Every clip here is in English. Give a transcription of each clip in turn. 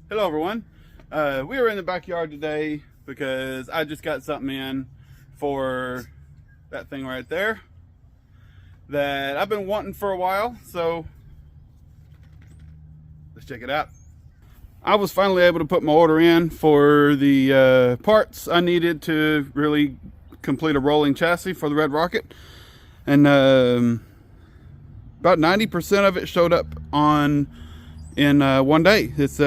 Hello everyone. We are in the backyard today because I just got something in for that thing right there that I've been wanting for a while, so let's check it out. I was finally able to put my order in for the parts I needed to really complete a rolling chassis for the Red Rocket, and about 90% of it showed up in one day. It's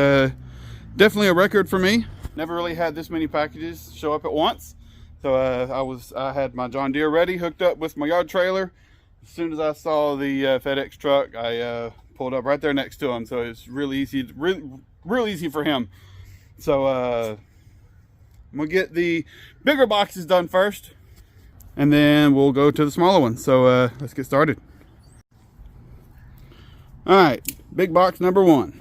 definitely a record for me. Never really had this many packages show up at once. So I had my John Deere ready, hooked up with my yard trailer. As soon as I saw the FedEx truck, I pulled up right there next to him. So it's really easy, real easy for him. So I'm gonna get the bigger boxes done first, and then we'll go to the smaller ones. So let's get started. All right, big box number one.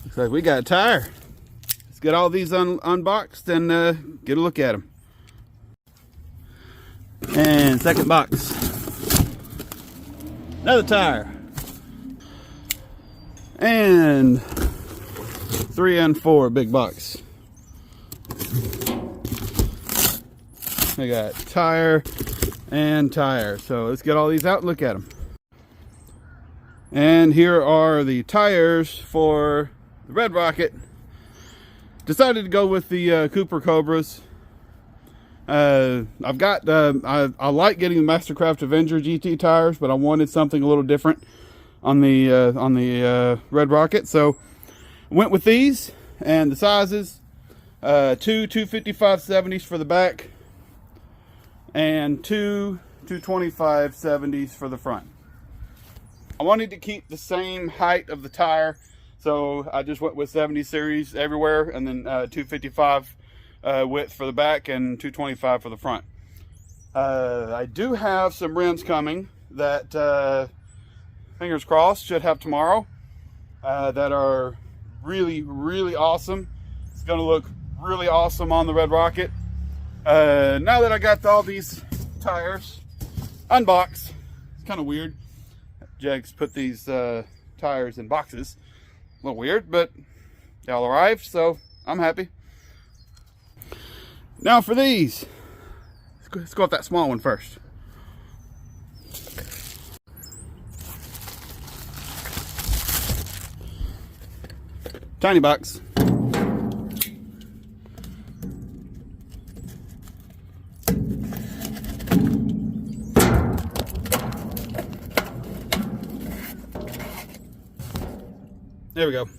Looks like we got a tire. Let's get all these unboxed and get a look at them. And second box, another tire. And 3 and 4 big box. We got tire and tire. So let's get all these out and look at them. And here are the tires for the Red Rocket. Decided to go with the Cooper Cobras. I've got I like getting the Mastercraft Avenger GT tires, but I wanted something a little different on the Red Rocket, so I went with these. And the sizes, two 255/70s for the back, and two 225/70s for the front. I wanted to keep the same height of the tire, so I just went with 70 series everywhere, and then 255 width for the back and 225 for the front. I do have some rims coming that, fingers crossed, should have tomorrow, that are really awesome. It's gonna look really awesome on the Red Rocket. Now that I got all these tires unboxed, it's kind of weird. Jags put these tires in boxes. A little weird, but they all arrived, so I'm happy. Now for these, let's go with that small one first. Tiny box. There we go.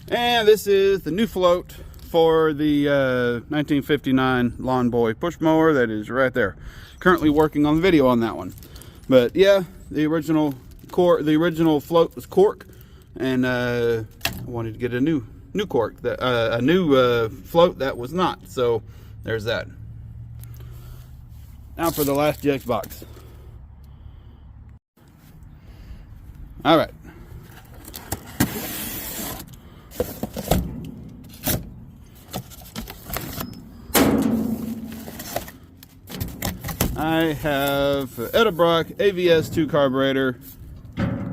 And this is the new float for the 1959 Lawn Boy push mower that is right there. Currently working on the video on that one. But yeah, the original float was cork, and I wanted to get a new cork, a new float that was not. So there's that. Now for the last GX box. All right. I have Elliptical ABS2 Carburetor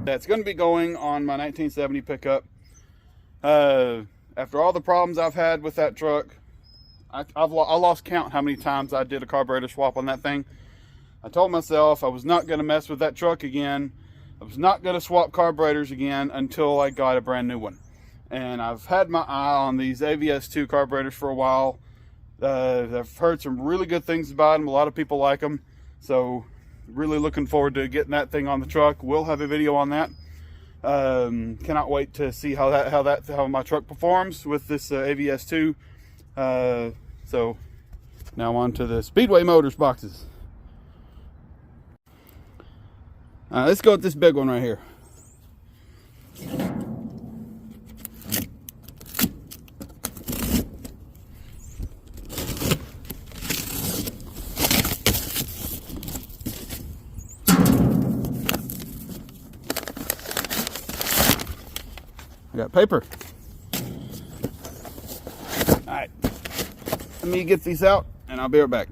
that's going to be going on my 1970 pickup. After all the problems I've had with that truck, I lost count how many times I did a carburetor swap on that thing. I told myself I was not going to mess with that truck again. I was not going to swap carburetors again until I got a brand new one. And I've had my eye on these ABS2 carburetors for a while. I've heard some really good things about them. A lot of people like them, so really looking forward to getting that thing on the truck. We'll have a video on that. Cannot wait to see how my truck performs with this ABS2. So now on to the Speedway Motors boxes. Let's go with this big one right here. Got paper. All right, let me get these out and I'll be right back.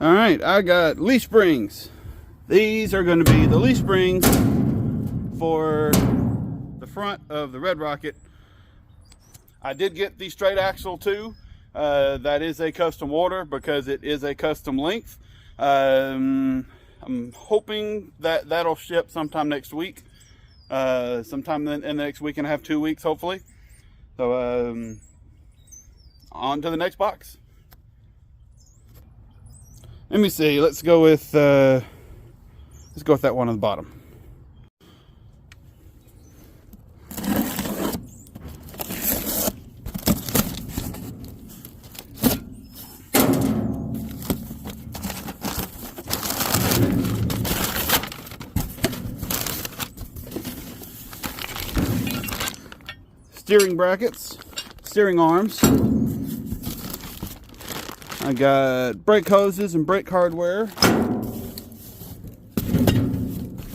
All right, I got Lea Springs. These are going to be the Lea Springs for the front of the Red Rocket. I did get the straight axle too. That is a custom order because it is a custom length. I'm hoping that that'll ship sometime next week. Sometime in the next week and a half, 2 weeks, hopefully. So on to the next box. Let me see. Let's go with that one on the bottom. Steering brackets, steering arms. I got brake hoses and brake hardware.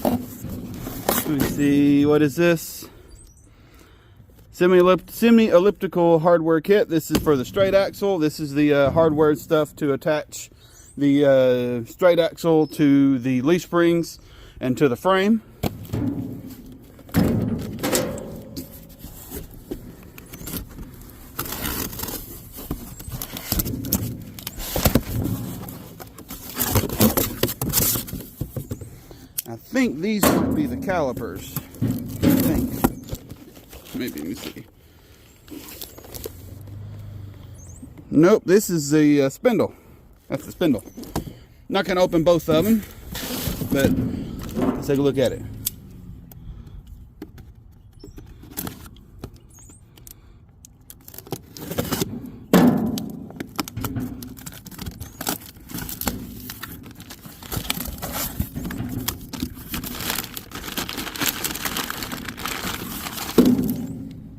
Let me see, what is this? Semi-elliptical hardware kit. This is for the straight axle. This is the hardware stuff to attach the straight axle to the leaf springs and to the frame. I think these might be the calipers. I think. Maybe, let me see. Nope, this is the spindle. That's the spindle. Not going to open both of them, but let's take a look at it.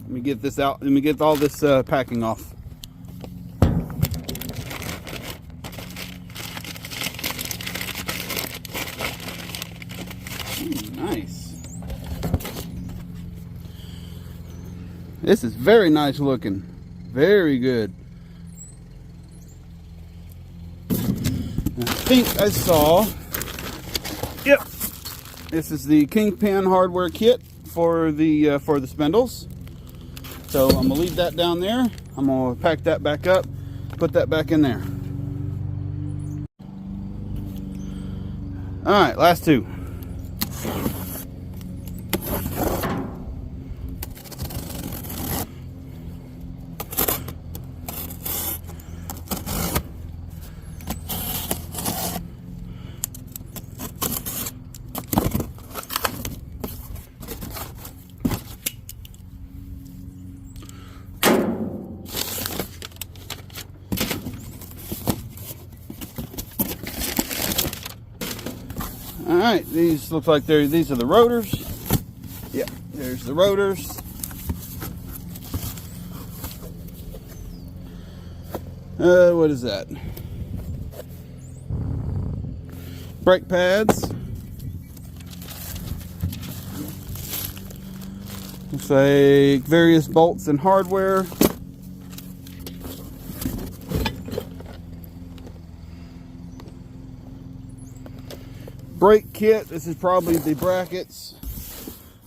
Let me get this out. Let me get all this packing off. Nice. This is very nice looking. Very good. I think I saw. Yep. This is the Kingpin hardware kit for the spindles. So I'm gonna leave that down there. I'm gonna pack that back up, put that back in there. All right, last two. All right, these look like these are the rotors. Yep, there's the rotors. What is that? Brake pads. Looks like various bolts and hardware. Brake kit. This is probably the brackets,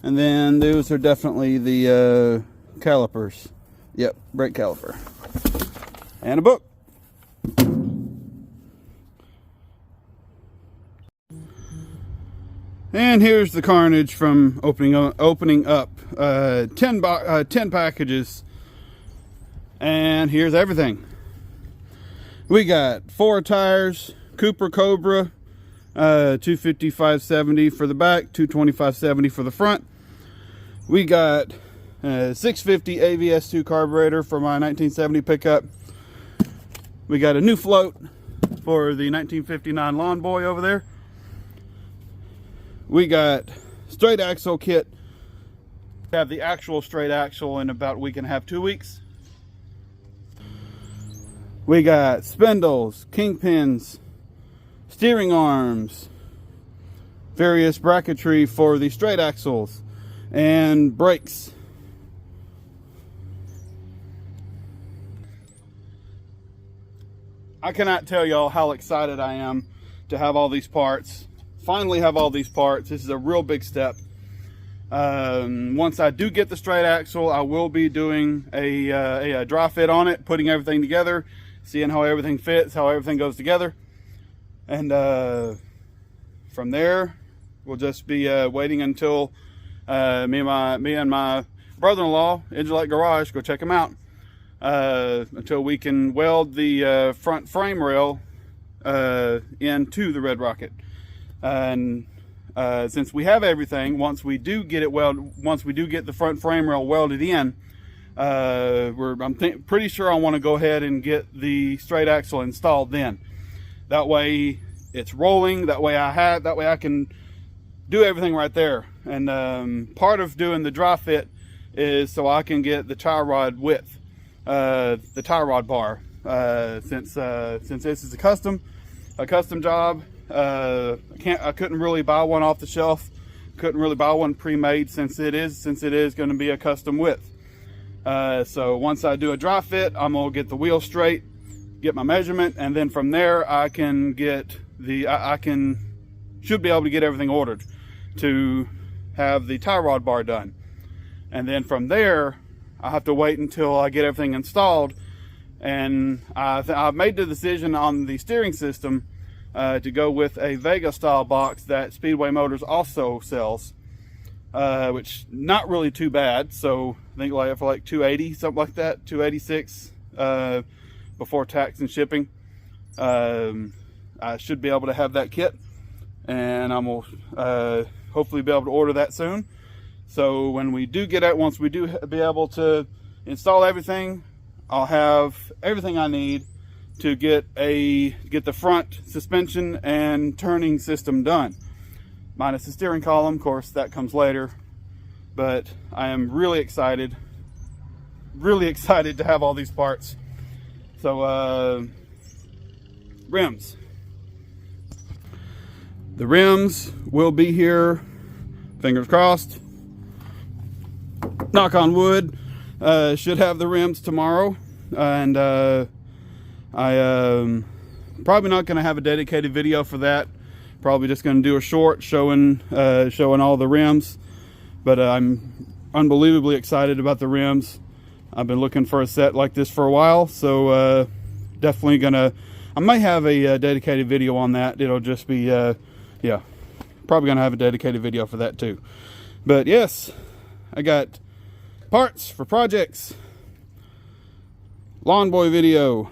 and then those are definitely the calipers. Yep, brake caliper, and a book. And here's the Carnage from opening up 10 packages, and here's everything. We got 4 tires, Cooper Cobra. 250/570 for the back, 220/570 for the front. We got 650 ABS2 carburetor for my 1970 pickup. We got a new float for the 1959 Lawn Boy over there. We got straight axle kit. Have the actual straight axle in about a week and a half, 2 weeks. We got spindles, kingpins, steering arms, various bracketry for the straight axles, and brakes. I cannot tell y'all how excited I am to have all these parts. Finally have all these parts. This is a real big step. Once I do get the straight axle, I will be doing a dry fit on it, putting everything together, seeing how everything fits, how everything goes together. And from there, we'll just be waiting until me and my brother-in-law, Elliptical Garage, go check him out, until we can weld the front frame rail into the Red Rocket. And since we have everything, once we do get the front frame rail welded in, I'm pretty sure I want to go ahead and get the straight axle installed then. That way it's rolling. That way I can do everything right there. And part of doing the dry fit is so I can get the tie rod width, the tie rod bar. Since this is a custom job, I couldn't really buy one off the shelf. Couldn't really buy one pre-made since it is going to be a custom width. So once I do a dry fit, I'm gonna get the wheel straight, get my measurement, and then from there I can get should be able to get everything ordered to have the tie rod bar done. And then from there I have to wait until I get everything installed. And I've made the decision on the steering system to go with a Vega style box that Speedway Motors also sells, which not really too bad. So I think for like $280, something like that, $286 before tax and shipping. I should be able to have that kit, and I'm gonna hopefully be able to order that soon. So when we do get it, once we do be able to install everything, I'll have everything I need to get the front suspension and turning system done, minus the steering column. Of course, that comes later. But I am really excited to have all these parts. So rims. The rims will be here, fingers crossed, knock on wood. Should have the rims tomorrow. And I probably not going to have a dedicated video for that. Probably just going to do a short showing all the rims. But I'm unbelievably excited about the rims. I've been looking for a set like this for a while, so definitely I might have a dedicated video on that. It'll just be yeah, probably gonna have a dedicated video for that too. But yes, I got parts for projects, lawn boy video,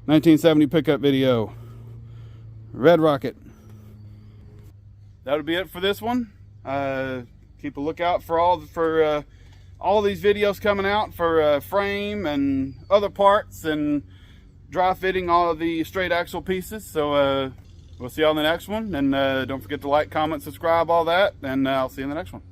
1970 pickup video, Red Rocket. That'll be it for this one. Keep a lookout for all these videos coming out for frame and other parts and dry fitting all of the straight axle pieces. So we'll see you on the next one, and don't forget to like, comment, subscribe, all that, and I'll see you in the next one.